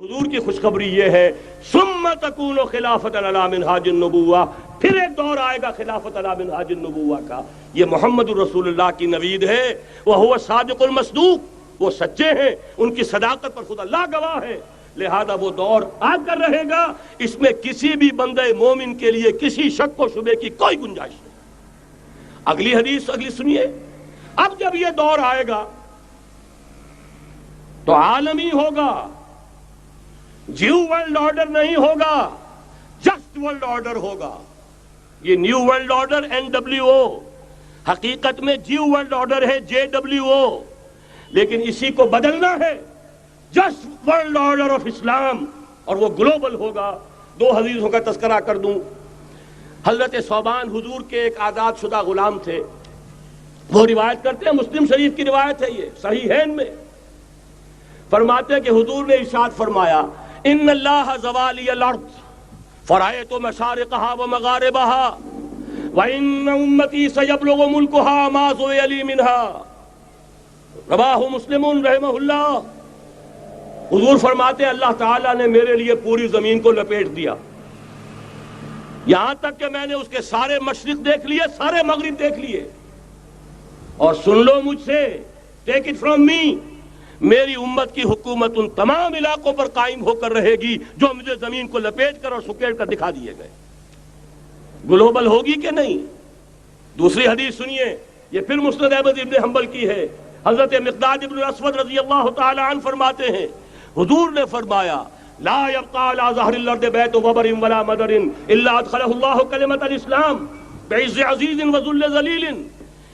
حضور کی خوشخبری یہ ہے ثم تکون خلافۃ علی منہاج النبوہ، پھر ایک دور آئے گا خلافت علی منہاج النبوہ کا۔ یہ محمد الرسول اللہ کی نوید ہے، وہو صادق المصدوق، وہ سچے ہیں، ان کی صداقت پر خود اللہ گواہ ہے، لہذا وہ دور آ کر رہے گا، اس میں کسی بھی بندے مومن کے لیے کسی شک و شبے کی کوئی گنجائش نہیں۔ اگلی حدیث اگلی سنیے، اب جب یہ دور آئے گا تو عالمی ہوگا، جیو ورلڈ آرڈر نہیں ہوگا، جسٹ ورلڈ آرڈر ہوگا۔ یہ نیو ورلڈ آرڈر NWO، حقیقت میں جیو ورلڈ آرڈر ہے JWO، لیکن اسی کو بدلنا ہے جسٹ ورلڈ آرڈر آف اسلام، اور وہ گلوبل ہوگا۔ دو حدیثوں کا تذکرہ کر دوں۔ حضرت ثوبان حضور کے ایک آزاد شدہ غلام تھے، وہ روایت کرتے ہیں، مسلم شریف کی روایت ہے، یہ صحیحین میں فرماتے ہیں کہ حضور نے ارشاد فرمایا ان اللہ زوالی الارض فرأیت مشارقها ومغاربها وان امتی سیبلغ ملکها ما زوی لی منها، رواہ مسلم رحمہ اللہ۔ حضور فرماتے ہیں اللہ تعالیٰ نے میرے لیے پوری زمین کو لپیٹ دیا، یہاں تک کہ میں نے اس کے سارے مشرق دیکھ لیے، سارے مغرب دیکھ لیے، اور سن لو مجھ سے، ٹیک اٹ فرام می، میری امت کی حکومت ان تمام علاقوں پر قائم ہو کر رہے گی جو مجھے زمین کو لپیٹ کر اور سکیڑ کر دکھا دیے گئے۔ گلوبل ہوگی کہ نہیں؟ دوسری حدیث سنیے، یہ پھر مسند احمد ابن حنبل کی ہے۔ حضرت مقداد ابن الاسود رضی اللہ تعالی عنہ فرماتے ہیں حضور نے فرمایا لا يبقى على ظهر الارض بيت وبر ولا مدر الا ادخله الله كلمة الاسلام بعز عزيز وذل ذليل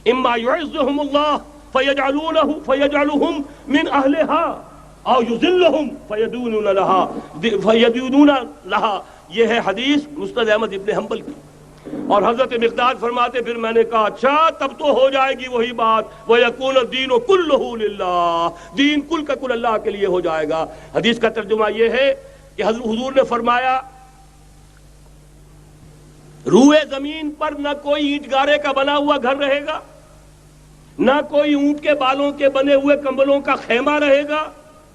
اما يعزهم الله فيجعلهم من اهلها او يذلهم فيدونون لها۔ یہ ہے حدیث مسند احمد ابن حنبل کی۔ اور حضرت مقداد فرماتے پھر میں نے کہا اچھا تب تو ہو جائے گی وہی بات وَيَكُونَ الدِّينُ كُلُّهُ لِلَّهِ، دین کل کا کل اللہ کے لیے ہو جائے گا۔ حدیث کا ترجمہ یہ ہے کہ حضور نے فرمایا روئے زمین پر نہ کوئی اینٹ گارے کا بنا ہوا گھر رہے گا، نہ کوئی اونٹ کے بالوں کے بنے ہوئے کمبلوں کا خیمہ رہے گا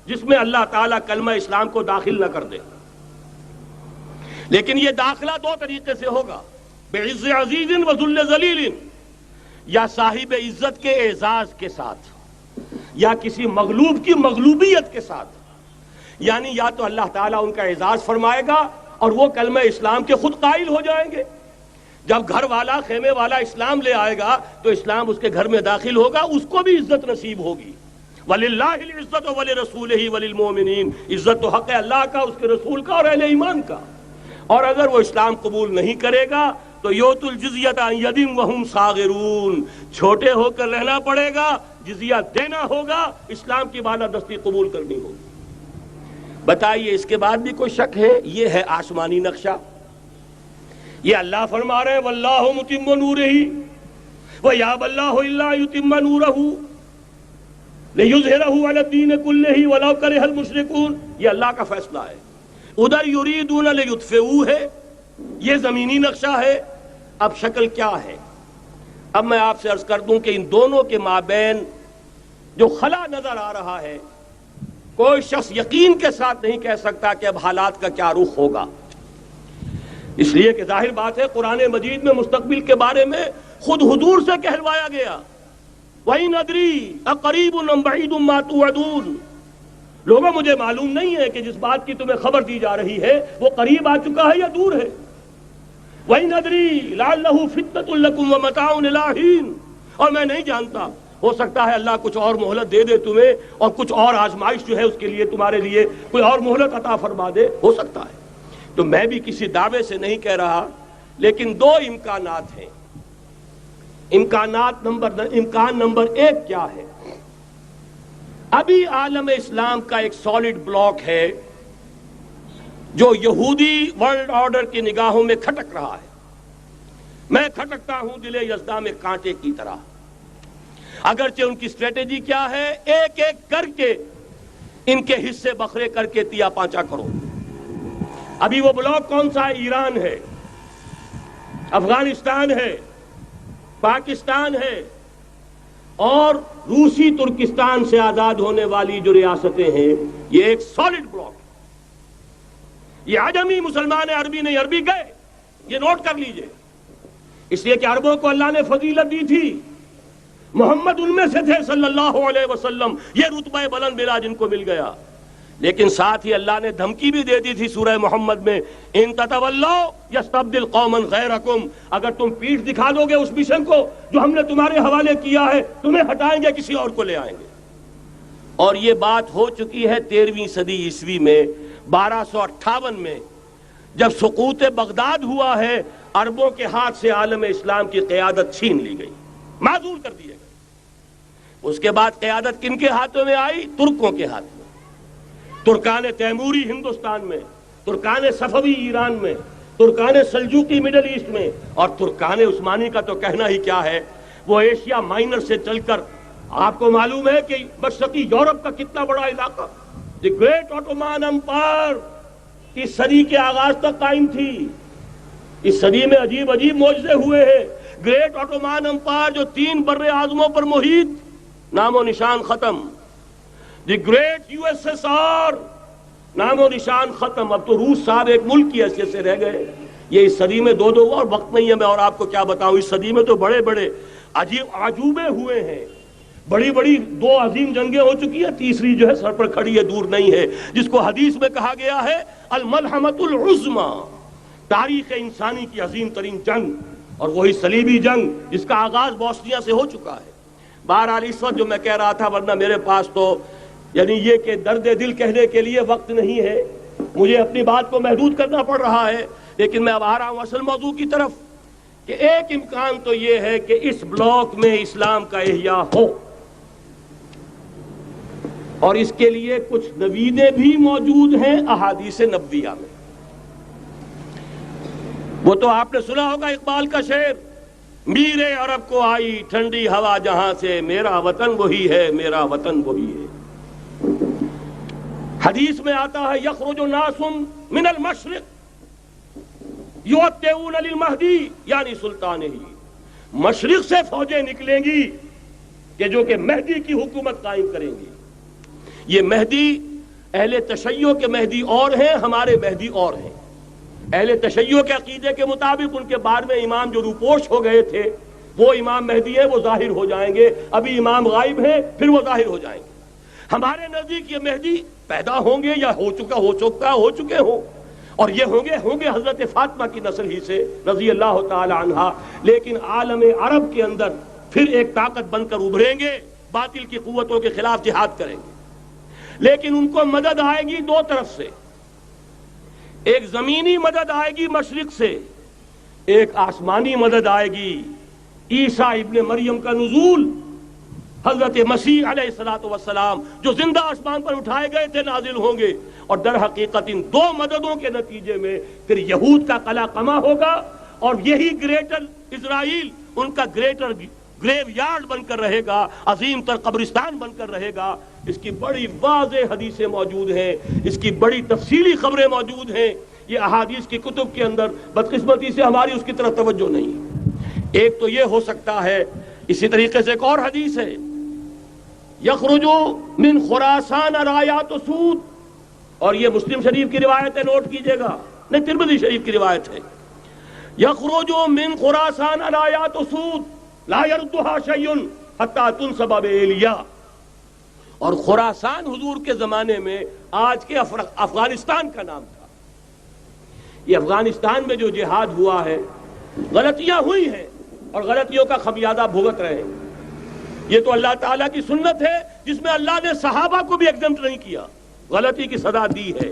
جس میں اللہ تعالیٰ کلمہ اسلام کو داخل نہ کر دے۔ لیکن یہ داخلہ دو طریقے سے ہوگا، بعز عزیز و ذل ذلیل، یا صاحب عزت کے اعزاز کے ساتھ، یا کسی مغلوب کی مغلوبیت کے ساتھ، یعنی یا تو اللہ تعالیٰ ان کا اعزاز فرمائے گا اور وہ کلمہ اسلام کے خود قائل ہو جائیں گے۔ جب گھر والا خیمے والا اسلام لے آئے گا تو اسلام اس کے گھر میں داخل ہوگا، اس کو بھی عزت نصیب ہوگی۔ وَلِلَّهِ الْعِزَّةُ وَلِرَسُولِهِ وَلِلْمُؤْمِنِينَ، عزت تو حق ہے اللہ کا، اس کے رسول کا اور اہل ایمان کا۔ اور اگر وہ اسلام قبول نہیں کرے گا تو یؤتُ الجزیۃ عن ید وہم صاغرون، چھوٹے ہو کر رہنا پڑے گا، جزیہ دینا ہوگا، اسلام کی بالادستی قبول کرنی ہوگی۔ بتائیے اس کے بعد بھی کوئی شک ہے؟ یہ ہے آسمانی نقشہ۔ یہ اللہ فرما رہے ہیں واللہ متم نورہ ویابی اللہ الا یتم نورہ لیظہرہ علی الدین کلہ ولو کرہ المشرکون، یہ اللہ کا فیصلہ ہے۔ ادھر یریدون لیطفئوا ہے، یہ زمینی نقشہ ہے۔ اب شکل کیا ہے؟ اب میں آپ سے عرض کر دوں کہ ان دونوں کے مابین جو خلا نظر آ رہا ہے، کوئی شخص یقین کے ساتھ نہیں کہہ سکتا کہ اب حالات کا کیا رخ ہوگا، اس لیے کہ ظاہر بات ہے قرآن مجید میں مستقبل کے بارے میں خود حضور سے کہلوایا گیا وَإِنْ أَدْرِي أَقَرِيبٌ أَمْ بَعِيدٌ مَا تُوعَدُونَ، لوگوں مجھے معلوم نہیں ہے کہ جس بات کی تمہیں خبر دی جا رہی ہے وہ قریب آ چکا ہے یا دور ہے۔ وَإِنْ أَدْرِي لَعَلَّهُ فِتْنَةٌ لَكُمْ وَمَتَاعٌ إِلَىٰ حِينٍ، اور میں نہیں جانتا، ہو سکتا ہے اللہ کچھ اور مہلت دے دے تمہیں، اور کچھ اور آزمائش جو ہے اس کے لیے تمہارے لیے کوئی اور مہلت عطا فرما دے، ہو سکتا ہے۔ تو میں بھی کسی دعوے سے نہیں کہہ رہا، لیکن دو امکانات ہیں۔ امکان نمبر ایک کیا ہے؟ ابھی عالم اسلام کا ایک سالڈ بلاک ہے جو یہودی ورلڈ آرڈر کی نگاہوں میں کھٹک رہا ہے۔ میں کھٹکتا ہوں دل یزداں میں کانٹے کی طرح۔ اگرچہ ان کی اسٹریٹجی کیا ہے؟ ایک ایک کر کے ان کے حصے بکھرے کر کے تیا پانچا کرو۔ ابھی وہ بلاک کون سا ہے؟ ایران ہے، افغانستان ہے، پاکستان ہے، اور روسی ترکستان سے آزاد ہونے والی جو ریاستیں ہیں، یہ ایک سالڈ بلاک ہے۔ یہ عجمی مسلمان عربی نہیں، عربی گئے، یہ نوٹ کر لیجئے، اس لیے کہ عربوں کو اللہ نے فضیلت دی تھی، محمد ان میں سے تھے صلی اللہ علیہ وسلم، یہ رتبہ بلند ملا جن کو مل گیا، لیکن ساتھ ہی اللہ نے دھمکی بھی دے دی تھی سورہ محمد میں، ان تتولوا یستبدل قوما غیرکم، اگر تم پیٹھ دکھا دو گے اس مشن کو جو ہم نے تمہارے حوالے کیا ہے، تمہیں ہٹائیں گے، کسی اور کو لے آئیں گے۔ اور یہ بات ہو چکی ہے 13ویں صدی عیسوی میں، 1258 میں جب سقوط بغداد ہوا ہے، عربوں کے ہاتھ سے عالم اسلام کی قیادت چھین لی گئی، معزول کر دیے گئے۔ اس کے بعد قیادت کن کے ہاتھوں میں آئی؟ ترکوں کے ہاتھ میں، ترکان تیموری ہندوستان میں، ترکان صفوی ایران میں، ترکان سلجوقی مڈل ایسٹ میں، اور ترکان عثمانی کا تو کہنا ہی کیا ہے، وہ ایشیا مائنر سے چل کر آپ کو معلوم ہے کہ مشرقی یورپ کا کتنا بڑا علاقہ، دی گریٹ آٹومان امپائر اس صدی کے آغاز تک قائم تھی۔ اس صدی میں عجیب عجیب معجزے ہوئے ہیں۔ گریٹ آٹومان امپائر جو 3 بر اعظموں پر محیط، نام و نشان ختم۔ The great U S S R, نام و نشان ختم۔ اب تو روس صاحب ایک ملک کی حیثیت سے رہ گئے۔ یہ اس صدی میں 2 اور وقت نہیں ہے میں اور آپ کو کیا بتاؤں، اس صدی میں تو بڑے بڑے عجیب عجوبے ہوئے ہیں، بڑی بڑی 2 عظیم جنگیں ہو چکی ہیں، تیسری جو ہے سر پر کھڑی ہے، دور نہیں ہے، جس کو حدیث میں کہا گیا ہے الملحمۃ العظمی، تاریخ انسانی کی عظیم ترین جنگ، اور وہی صلیبی جنگ جس کا آغاز بوسنیا سے ہو چکا ہے۔ بہرحال اس وقت جو میں کہہ رہا تھا، ورنہ میرے پاس تو یعنی یہ کہ درد دل کہنے کے لیے وقت نہیں ہے، مجھے اپنی بات کو محدود کرنا پڑ رہا ہے، لیکن میں اب آ رہا ہوں اصل موضوع کی طرف، کہ ایک امکان تو یہ ہے کہ اس بلاک میں اسلام کا احیاء ہو، اور اس کے لیے کچھ نویدیں بھی موجود ہیں احادیث نبویہ میں۔ وہ تو آپ نے سنا ہوگا اقبال کا شعر، میرے عرب کو آئی ٹھنڈی ہوا جہاں سے، میرا وطن وہی ہے، میرا وطن وہی ہے۔ حدیث میں آتا ہے یخرج ناس من المشرق یؤتون للمہدی یعنی سلطانہ، مشرق سے فوجیں نکلیں گی کہ جو کہ مہدی کی حکومت قائم کریں گی۔ یہ مہدی اہل تشیع کے مہدی اور ہیں، ہمارے مہدی اور ہیں۔ اہل تشیع کے عقیدے کے مطابق ان کے بعد میں امام جو روپوش ہو گئے تھے وہ امام مہدی ہے، وہ ظاہر ہو جائیں گے، ابھی امام غائب ہیں، پھر وہ ظاہر ہو جائیں گے۔ ہمارے نزدیک یہ مہدی پیدا ہوں گے یا ہو چکے ہوں، اور یہ ہوں گے حضرت فاطمہ کی نسل ہی سے رضی اللہ تعالی عنہا، لیکن عالم عرب کے اندر پھر ایک طاقت بن کر ابھریں گے، باطل کی قوتوں کے خلاف جہاد کریں گے، لیکن ان کو مدد آئے گی 2 طرف سے، ایک زمینی مدد آئے گی مشرق سے، ایک آسمانی مدد آئے گی، عیسیٰ ابن مریم کا نزول، حضرت مسیح علیہ الصلوۃ والسلام جو زندہ آسمان پر اٹھائے گئے تھے نازل ہوں گے، اور در حقیقت ان 2 مددوں کے نتیجے میں پھر یہود کا قلع قمع ہوگا، اور یہی گریٹر اسرائیل ان کا گریٹر گریو یارڈ بن کر رہے گا، عظیم تر قبرستان بن کر رہے گا۔ اس کی بڑی واضح حدیثیں موجود ہیں، اس کی بڑی تفصیلی خبریں موجود ہیں، یہ احادیث کی کتب کے اندر، بدقسمتی سے ہماری اس کی طرف توجہ نہیں۔ ایک تو یہ ہو سکتا ہے، اسی طریقے سے ایک اور حدیث ہے، یخرج من خراسان رایات سود، اور یہ مسلم شریف کی روایت ہے، نوٹ کیجئے گا، نہیں ترمذی شریف کی روایت ہے، یخرج من خراسان رایات سود لا یردها شیء حتی تنصب بایلیا، اور خراسان حضور کے زمانے میں آج کے افغانستان کا نام تھا۔ یہ افغانستان میں جو جہاد ہوا ہے، غلطیاں ہوئی ہیں اور غلطیوں کا خمیازہ بھگت رہے ہیں، یہ تو اللہ تعالیٰ کی سنت ہے جس میں اللہ نے صحابہ کو بھی ایگزمپٹ نہیں کیا، غلطی کی سزا دی ہے۔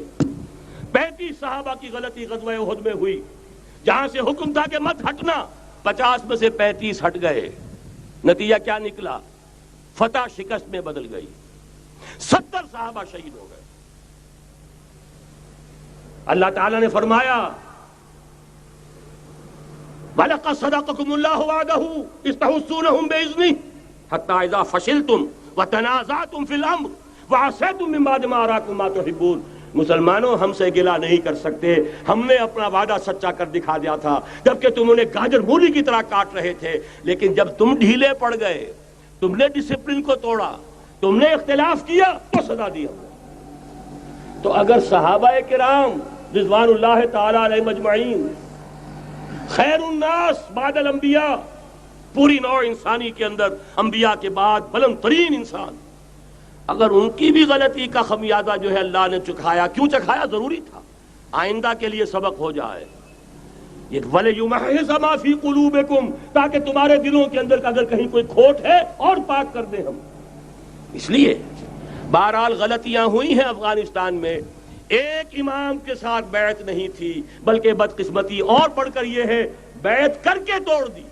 35 صحابہ کی غلطی غزوہ احد میں ہوئی، جہاں سے حکم تھا کہ مت ہٹنا، 50 میں سے 35 ہٹ گئے، نتیجہ کیا نکلا؟ فتح شکست میں بدل گئی، 70 صحابہ شہید ہو گئے۔ اللہ تعالیٰ نے فرمایا وَلَقَدْ صَدَقَكُمُ اللَّهُ وَعْدَهُ إِذْ تَحُسُّونَهُم بِإِذْنِهِ حَتَّى إِذَا فَشِلْتُمْ وَتَنَازَعْتُمْ فِي الْأَمْرِ وَعَصَيْتُمْ مِن بَعْدِ مَا أَرَاكُمْ مَا تُحِبُّونَ۔ مسلمانوں ہم سے گلہ نہیں کر سکتے، ہم نے اپنا وعدہ سچا کر دکھا دیا تھا، جبکہ تم انہیں گاجر مولی کی طرح کاٹ رہے تھے، لیکن جب تم ڈھیلے پڑ گئے، تم نے ڈسپلن کو توڑا، تم نے اختلاف کیا، تو سزا دی ہم نے۔ تو اگر صحابہ کرام رضوان اللہ تعالی علیہ مجمعین، خیر الناس بعد الانبیاء، پوری نوع انسانی کے اندر انبیاء کے بعد بلند ترین انسان، اگر ان کی بھی غلطی کا خمیازہ جو ہے اللہ نے چکھایا، کیوں چکھایا؟ ضروری تھا، آئندہ کے لیے سبق ہو جائے۔ یہ وَلِيُمَحِّصَ مَا فِي قُلُوبِكُمْ، تاکہ تمہارے دلوں کے اندر اگر کہیں کوئی کھوٹ ہے اور پاک کر دیں ہم۔ اس لیے بہرحال غلطیاں ہوئی ہیں افغانستان میں، ایک امام کے ساتھ بیعت نہیں تھی، بلکہ بدقسمتی اور بڑھ کر یہ ہے بیعت کر کے توڑ دی۔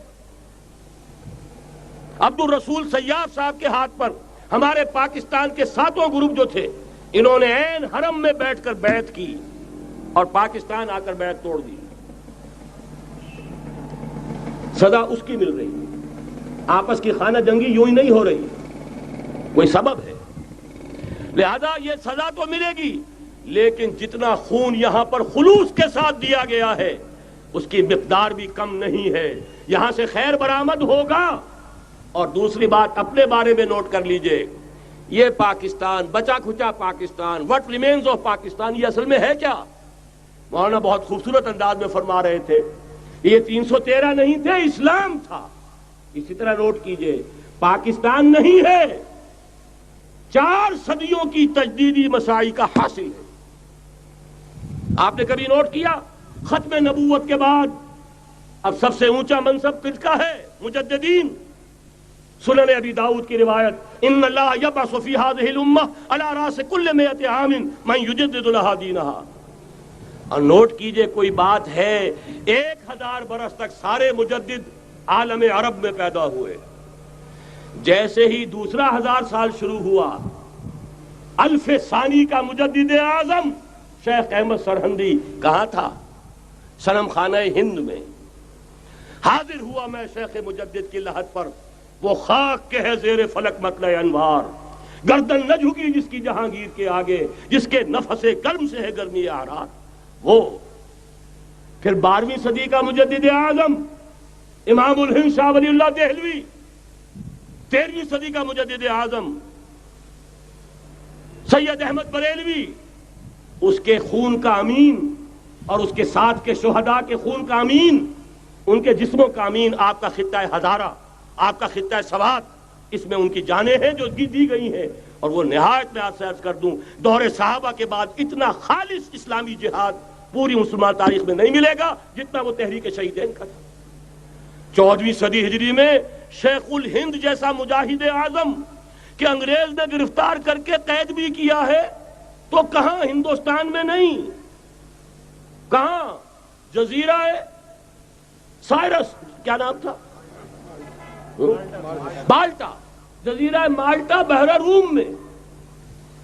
عبد الرسول سیاف صاحب کے ہاتھ پر ہمارے پاکستان کے 7 گروپ جو تھے، انہوں نے عین حرم میں بیٹھ کر بیعت کی اور پاکستان آ کر بیعت توڑ دی۔ سزا اس کی مل رہی ہے، آپس کی خانہ جنگی یوں ہی نہیں ہو رہی، کوئی سبب ہے، لہذا یہ سزا تو ملے گی، لیکن جتنا خون یہاں پر خلوص کے ساتھ دیا گیا ہے اس کی مقدار بھی کم نہیں ہے۔ یہاں سے خیر برآمد ہوگا۔ اور دوسری بات اپنے بارے میں نوٹ کر لیجئے، یہ پاکستان، بچا کھچا Pakistan, what remains of Pakistan, یہ اصل میں ہے کیا؟ مولانا بہت خوبصورت انداز میں فرما رہے تھے، یہ 313 نہیں تھے، اسلام تھا۔ اسی طرح نوٹ کیجئے، پاکستان نہیں ہے، 4 صدیوں کی تجدیدی مساعی کا حاصل ہے۔ آپ نے کبھی نوٹ کیا ختم نبوت کے بعد اب سب سے اونچا منصب کس کا ہے؟ مجددین۔ سنن ابی داؤد کی روایت، ان اللہ یبعث فی هذه الامہ علی راس کل 100 عام من یجدد لها دینها۔ اور نوٹ کیجئے، کوئی بات ہے 1000 برس تک سارے مجدد عالم عرب میں پیدا ہوئے، جیسے ہی دوسرا 1000 سال شروع ہوا، الف ثانی کا مجدد اعظم شیخ احمد سرہندی کہاں تھا؟ صنم خانہ ہند میں حاضر ہوا۔ میں شیخ مجدد کی لحد پر، وہ خاک کے ہے زیر فلک مطلع انوار، گردن نہ جھکی جس کی جہانگیر کے آگے، جس کے نفس گرم سے ہے گرمی اعراض۔ وہ پھر 12ویں صدی کا مجدد اعظم امام الہند شاہ ولی اللہ دہلوی، 13ویں صدی کا مجدد اعظم سید احمد بریلوی، اس کے خون کا امین اور اس کے ساتھ کے شہداء کے خون کا امین، ان کے جسموں کا امین آپ کا خطہ ہزارہ، آپ کا خطہ سوات، اس میں ان کی جانیں ہیں جو دی گئی ہیں۔ اور وہ نہایت میں آپ سے عرض کر دوں، دور صحابہ کے بعد اتنا خالص اسلامی جہاد پوری مسلمان تاریخ میں نہیں ملے گا جتنا وہ تحریک شہیدین کا تھا۔ 14ویں صدی ہجری میں شیخ الہند جیسا مجاہد اعظم کہ انگریز نے گرفتار کر کے قید بھی کیا ہے، تو کہاں؟ ہندوستان میں نہیں، کہاں؟ جزیرہ سائرس، کیا نام تھا؟ مالٹا، جزیرہ مالٹا بحر روم میں۔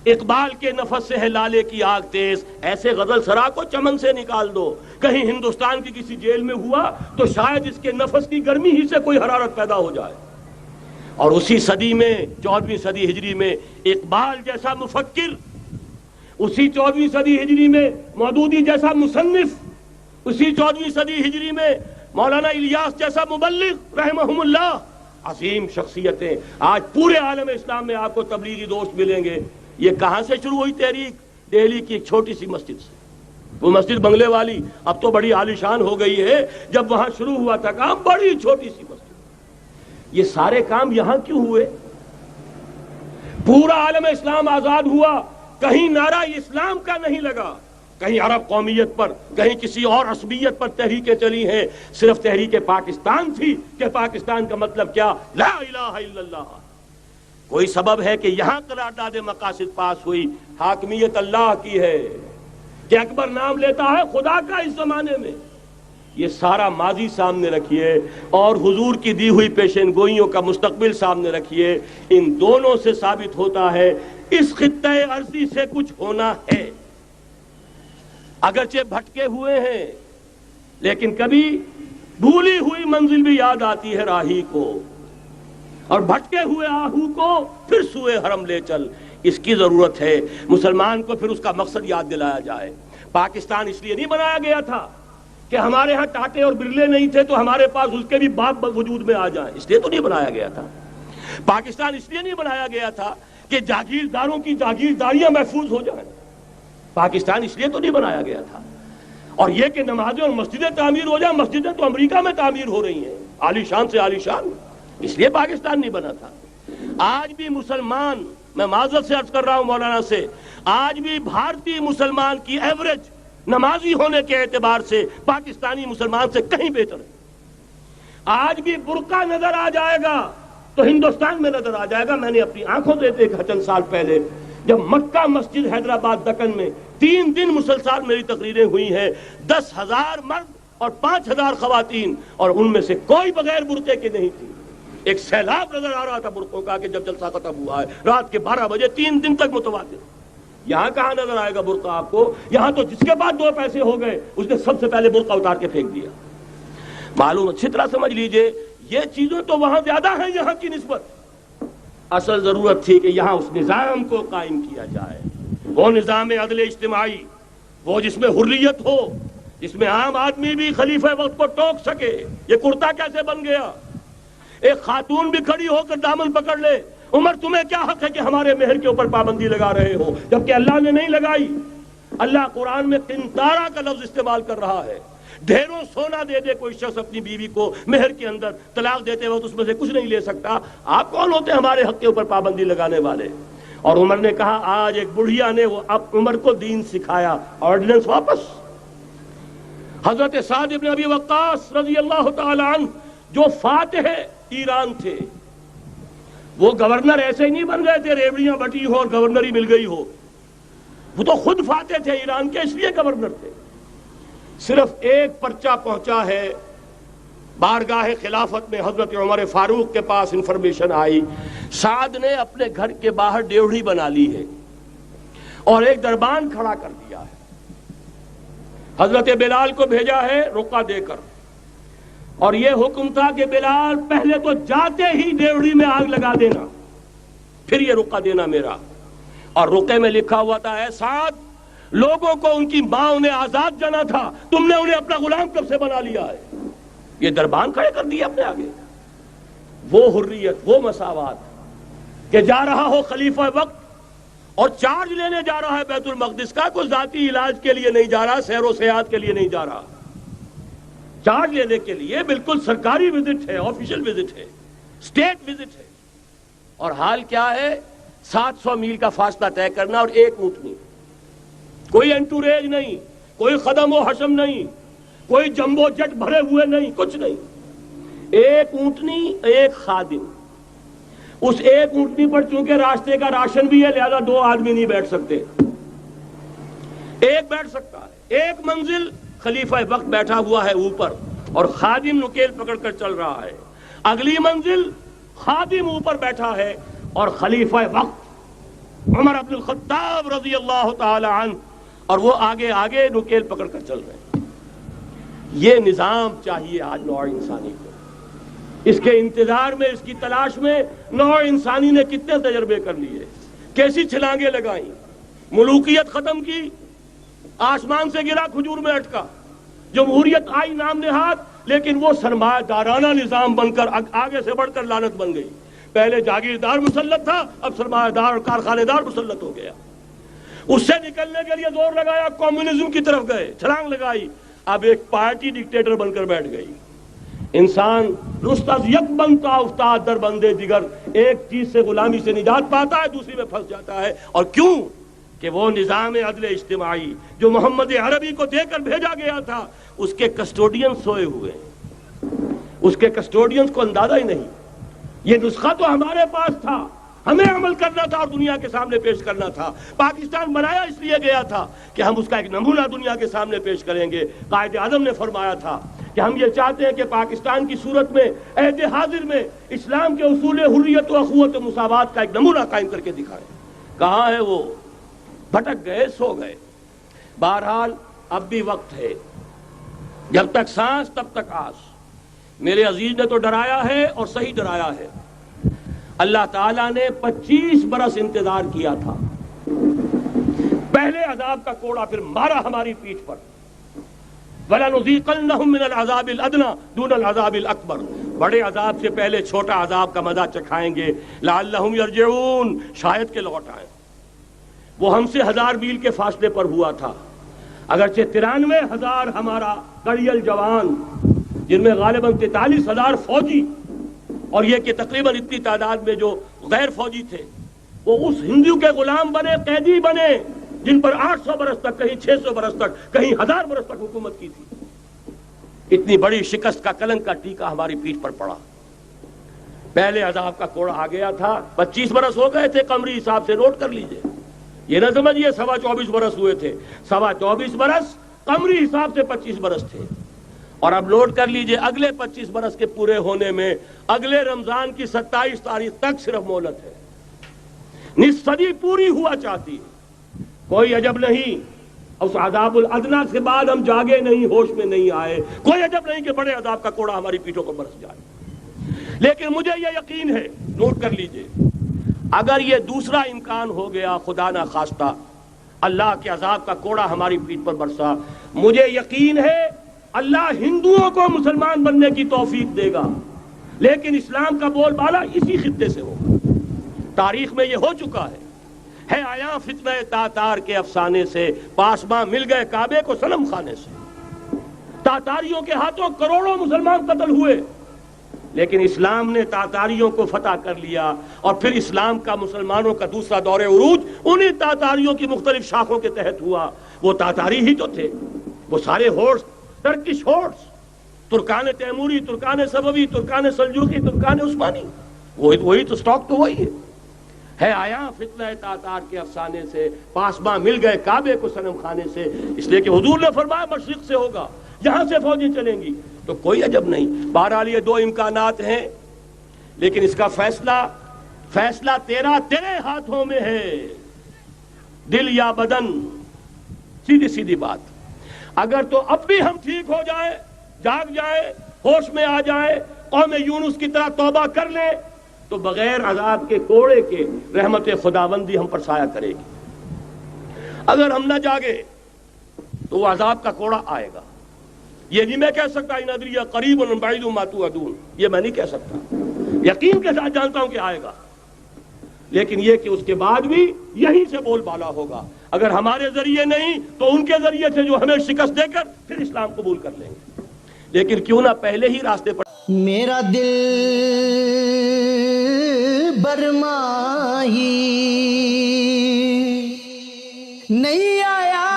اقبال کے نفس سے ہے لالے کی آگ تیز، ایسے غزل سرا کو چمن سے نکال دو۔ کہیں ہندوستان کی کسی جیل میں ہوا تو شاید اس کے نفس کی گرمی ہی سے کوئی حرارت پیدا ہو جائے۔ اور اسی صدی میں 14ویں صدی ہجری میں اقبال جیسا مفکر، اسی 14ویں صدی ہجری میں مودودی جیسا مصنف، اسی 14ویں صدی ہجری میں مولانا الیاس جیسا مبلغ رحمہم اللہ، عظیم شخصیتیں آج پورے عالم اسلام میں آپ کو تبلیغی دوست ملیں گے۔ یہ کہاں سے شروع ہوئی تحریک؟ دہلی کی ایک چھوٹی سی مسجد سے، وہ مسجد بنگلے والی اب تو بڑی عالیشان ہو گئی ہے، جب وہاں شروع ہوا تھا کام بڑی چھوٹی سی مسجد۔ یہ سارے کام یہاں کیوں ہوئے؟ پورا عالم اسلام آزاد ہوا، کہیں نعرہ اسلام کا نہیں لگا، کہیں عرب قومیت پر، کہیں کسی اور عصبیت پر تحریکیں چلی ہیں، صرف تحریک پاکستان تھی کہ پاکستان کا مطلب کیا؟ لا الہ الا اللہ۔ کوئی سبب ہے کہ یہاں قرارداد مقاصد پاس ہوئی، حاکمیت اللہ کی ہے، کہ اکبر نام لیتا ہے خدا کا اس زمانے میں۔ یہ سارا ماضی سامنے رکھیے اور حضور کی دی ہوئی پیشین گوئیوں کا مستقبل سامنے رکھیے، ان دونوں سے ثابت ہوتا ہے اس خطہ ارضی سے کچھ ہونا ہے۔ اگرچہ بھٹکے ہوئے ہیں، لیکن کبھی بھولی ہوئی منزل بھی یاد آتی ہے راہی کو، اور بھٹکے ہوئے آہو کو پھر سوئے حرم لے چل۔ اس کی ضرورت ہے مسلمان کو پھر اس کا مقصد یاد دلایا جائے۔ پاکستان اس لیے نہیں بنایا گیا تھا کہ ہمارے ہاں ٹاٹے اور برلے نہیں تھے تو ہمارے پاس اس کے بھی باپ وجود میں آ جائیں، اس لیے تو نہیں بنایا گیا تھا۔ پاکستان اس لیے نہیں بنایا گیا تھا کہ جاگیرداروں کی جاگیرداریاں محفوظ ہو جائیں، پاکستان اس لیے تو نہیں بنایا گیا تھا اور یہ کہ نمازیں اور مسجدیں تعمیر ہو جائیں، مسجدیں تو امریکہ میں تعمیر ہو رہی ہیں، عالی شان سے عالی شان، اس لیے پاکستان نہیں بنا تھا۔ آج بھی مسلمان، میں معذرت سے عرض کر رہا ہوں مولانا سے، آج بھی بھارتی مسلمان کی ایوریج نمازی ہونے کے اعتبار سے پاکستانی مسلمان سے کہیں بہتر ہے۔ آج بھی برقع نظر آ جائے گا تو ہندوستان میں نظر آ جائے گا۔ میں نے اپنی آنکھوں سے دیکھا چند سال پہلے، جب مکہ مسجد حیدرآباد دکن میں 3 دن مسلسل میری تقریریں ہوئی ہیں، 10,000 مرد اور 5,000 خواتین، اور ان میں سے کوئی بغیر برقعے کے نہیں تھی۔ ایک سیلاب نظر آ رہا تھا برقعوں کا کہ جب جلسہ ختم ہوا ہے رات کے 12 بجے 3 دن تک متواتر۔ یہاں کہاں نظر آئے گا برقع آپ کو؟ یہاں تو جس کے بعد 2 پیسے ہو گئے اس نے سب سے پہلے برقع اتار کے پھینک دیا۔ معلوم اچھی طرح سمجھ لیجئے، یہ چیزیں تو وہاں زیادہ ہیں یہاں کی نسبت۔ اصل ضرورت تھی کہ یہاں اس نظام کو قائم کیا جائے، وہ نظام عدل اجتماعی، وہ جس میں حریت ہو، جس میں عام آدمی بھی خلیفہ وقت کو ٹوک سکے۔ یہ کرتا کیسے بن گیا؟ ایک خاتون بھی کھڑی ہو کر دامن پکڑ لے، عمر تمہیں کیا حق ہے کہ ہمارے مہر کے اوپر پابندی لگا رہے ہو، جبکہ اللہ نے نہیں لگائی۔ اللہ قرآن میں قنطارہ کا لفظ استعمال کر رہا ہے۔ ڈھیروں سونا دے دے کوئی شخص اپنی بیوی کو مہر کے اندر، طلاق دیتے وقت اس میں سے کچھ نہیں لے سکتا، آپ کون ہوتے ہیں ہمارے حق کے اوپر پابندی لگانے والے؟ اور عمر نے کہا آج ایک بڑھیا نے وہ اب عمر کو دین سکھایا، آرڈیننس واپس۔ حضرت سعد بن ابی وقاص رضی اللہ تعالی عنہ جو فاتح ایران تھے، وہ گورنر ایسے ہی نہیں بن گئے تھے ریوڑیاں بٹی ہو اور گورنر ہی مل گئی ہو، وہ تو خود فاتح تھے ایران کے، اس لیے گورنر تھے۔ صرف ایک پرچہ پہنچا ہے بارگاہ خلافت میں، حضرت عمر فاروق کے پاس انفارمیشن آئی سعد نے اپنے گھر کے باہر ڈیوڑی بنا لی ہے اور ایک دربان کھڑا کر دیا ہے۔ حضرت بلال کو بھیجا ہے رقعہ دے کر، اور یہ حکم تھا کہ بلال پہلے تو جاتے ہی ڈیوڑی میں آگ لگا دینا، پھر یہ رقعہ دینا میرا۔ اور رقعے میں لکھا ہوا تھا اے سعد، لوگوں کو ان کی ماں نے آزاد جانا تھا، تم نے انہیں اپنا غلام کب سے بنا لیا ہے؟ یہ دربان کھڑے کر دیا اپنے آگے۔ وہ حریت، وہ مساوات کہ جا رہا ہو خلیفہ وقت اور چارج لینے جا رہا ہے بیت المقدس کا، کوئی ذاتی علاج کے لیے نہیں جا رہا، سیر و سیاحت کے لیے نہیں جا رہا، چارج لینے کے لیے بالکل سرکاری وزٹ ہے، آفیشل وزٹ ہے، اسٹیٹ وزٹ ہے۔ اور حال کیا ہے؟ 700 میل کا فاصلہ طے کرنا اور ایک اونٹنی، کوئی انٹوریج نہیں، کوئی خدم و حشم نہیں، کوئی جمبو جٹ بھرے ہوئے نہیں، کچھ نہیں، ایک اونٹنی ایک خادم۔ اس ایک اونٹنی پر چونکہ راستے کا راشن بھی ہے لہذا 2 آدمی نہیں بیٹھ سکتے، ایک بیٹھ سکتا ہے۔ ایک منزل خلیفہ وقت بیٹھا ہوا ہے اوپر اور خادم نکیل پکڑ کر چل رہا ہے، اگلی منزل خادم اوپر بیٹھا ہے اور خلیفہ وقت عمر بن الخطاب رضی اللہ تعالی عنہ اور وہ آگے آگے نکیل پکڑ کر چل رہے ہیں۔ یہ نظام چاہیے آج نوع انسانی کو۔ اس کے انتظار میں، اس کی تلاش میں نوع انسانی نے کتنے تجربے کر لیے، کیسی چھلانگیں لگائیں، ملوکیت ختم کی، آسمان سے گرا کھجور میں اٹکا، جمہوریت آئی نام نہاد، لیکن وہ سرمایہ دارانہ نظام بن کر آگے سے بڑھ کر لعنت بن گئی۔ پہلے جاگیردار مسلط تھا، اب سرمایہ دار اور کارخانے دار مسلط ہو گیا۔ اس سے نکلنے کے لیے زور لگایا، کمیونزم کی طرف گئے، چھلانگ لگائی، اب ایک پارٹی ڈکٹیٹر بن کر بیٹھ گئی۔ انسان رست از یک بنتا افتاد در بندے دیگر، ایک چیز سے غلامی سے نجات پاتا ہے، دوسری میں پھنس جاتا ہے۔ اور کیوں؟ کہ وہ نظام عدل اجتماعی جو محمد عربی کو دے کر بھیجا گیا تھا، اس کے کسٹوڈین سوئے ہوئے ہیں، اس کے کسٹوڈینز کو اندازہ ہی نہیں۔ یہ نسخہ تو ہمارے پاس تھا، ہمیں عمل کرنا تھا اور دنیا کے سامنے پیش کرنا تھا۔ پاکستان بنایا اس لیے گیا تھا کہ ہم اس کا ایک نمونہ دنیا کے سامنے پیش کریں گے۔ قائد اعظم نے فرمایا تھا کہ ہم یہ چاہتے ہیں کہ پاکستان کی صورت میں عہد حاضر میں اسلام کے اصول حریت و اخوت و مساوات کا ایک نمونہ قائم کر کے دکھائیں۔ کہاں ہے وہ؟ بھٹک گئے، سو گئے۔ بہرحال اب بھی وقت ہے، جب تک سانس تب تک آس۔ میرے عزیز نے تو ڈرایا ہے اور صحیح ڈرایا ہے۔ اللہ تعالیٰ نے 25 برس انتظار کیا تھا، پہلے عذاب کا کوڑا پھر مارا ہماری پیٹھ پر۔ وَلَنُذِيقَنَّهُم مِّنَ الْعَذَابِ الْأَدْنَىٰ دُونَ الْعَذَابِ الْأَكْبَرِ، بڑے عذاب سے پہلے چھوٹا عذاب کا مزہ چکھائیں گے۔ لَعَلَّهُمْ يَرْجِعُونَ، شاید کہ لوٹ آئیں۔ وہ ہم سے 1000 میل کے فاصلے پر ہوا تھا، اگرچہ 93,000 ہمارا کڑیل جوان، جن میں غالباً 43,000 فوجی، اور یہ کہ تقریباً اتنی تعداد میں جو غیر فوجی تھے، وہ اس ہندو کے غلام بنے، قیدی بنے، جن پر 800 برس تک، کہیں 600 برس تک، کہیں 1000 برس تک حکومت کی تھی۔ اتنی بڑی شکست کا کلنک کا ٹیکا ہماری پیٹھ پر پڑا۔ پہلے عذاب کا کوڑا آ گیا تھا، 25 برس ہو گئے تھے قمری حساب سے، نوٹ کر لیجئے، یہ نہ سمجھیے 24.25 برس ہوئے تھے، 24.25 برس قمری حساب سے 25 برس تھے۔ اور اب نوٹ کر لیجئے اگلے 25 برس کے پورے ہونے میں اگلے رمضان کی 27 تاریخ تک صرف مہلت ہے، نصف صدی پوری ہوا چاہتی ہے۔ کوئی عجب نہیں اس عذاب الادنیٰ کے بعد ہم جاگے نہیں، ہوش میں نہیں آئے، کوئی عجب نہیں کہ بڑے عذاب کا کوڑا ہماری پیٹھوں پر برس جائے۔ لیکن مجھے یہ یقین ہے، نوٹ کر لیجئے، اگر یہ دوسرا امکان ہو گیا، خدا نہ خواستہ اللہ کے عذاب کا کوڑا ہماری پیٹھ پر برسا، مجھے یقین ہے اللہ ہندوؤں کو مسلمان بننے کی توفیق دے گا، لیکن اسلام کا بول بالا اسی خطے سے ہوگا۔ تاریخ میں یہ ہو چکا ہے آیا فتنہ تاتار کے افسانے سے، پاسباں مل گئے کعبے کو صنم خانے سے۔ تاتاریوں کے ہاتھوں کروڑوں مسلمان قتل ہوئے، لیکن اسلام نے تاتاریوں کو فتح کر لیا، اور پھر اسلام کا مسلمانوں کا دوسرا دور عروج انہی تاتاریوں کی مختلف شاخوں کے تحت ہوا۔ وہ تاتاری ہی تو تھے، وہ سارے ہورس، ٹرکش ہورس، ترکان تیموری، ترکان صفوی، ترکان سلجوقی، ترکان عثمانی، وہی تو سٹاک تو وہی ہے آیا فتنہ تاتار کے افسانے سے، پاسباں مل گئے کعبے کو صنم خانے سے، اس لیے کہ حضور نے فرمایا مشرق سے ہوگا، یہاں سے فوجیں چلیں گی، تو کوئی عجب نہیں۔ بہرحال یہ دو امکانات ہیں، لیکن اس کا فیصلہ تیرے ہاتھوں میں ہے، دل یا بدن، سیدھی سیدھی بات۔ اگر تو اب بھی ہم ٹھیک ہو جائیں، جاگ جائیں، ہوش میں آ جائیں، قوم یونس کی طرح توبہ کر لیں، تو بغیر عذاب کے کوڑے کے رحمت خداوندی ہم پر سایہ کرے گی۔ اگر ہم نہ جاگے تو وہ عذاب کا کوڑا آئے گا۔ یہ نہیں میں کہہ سکتا ان ادری قریب بعید ما توعدون، یہ میں نہیں کہہ سکتا، یقین کے ساتھ جانتا ہوں کہ آئے گا، لیکن یہ کہ اس کے بعد بھی یہیں سے بول بالا ہوگا۔ اگر ہمارے ذریعے نہیں تو ان کے ذریعے سے، جو ہمیں شکست دے کر پھر اسلام قبول کر لیں گے۔ لیکن کیوں نہ پہلے ہی راستے پر میرا دل برماہی نہیں آیا،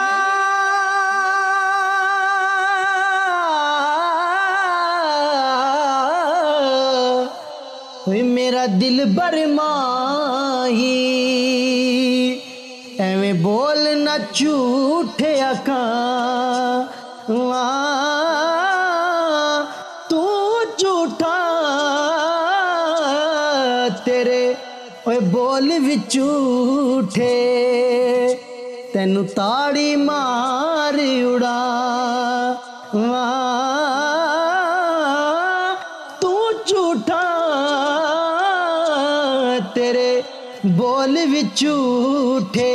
میرا دل برماہی ایویں بول نہ جھوٹے آقا، تو جھوٹا تیرے اوے بول وچ جھوٹے، تینو تاڑی مار اڑا، تو جھوٹا تیرے بول وچ جھوٹے۔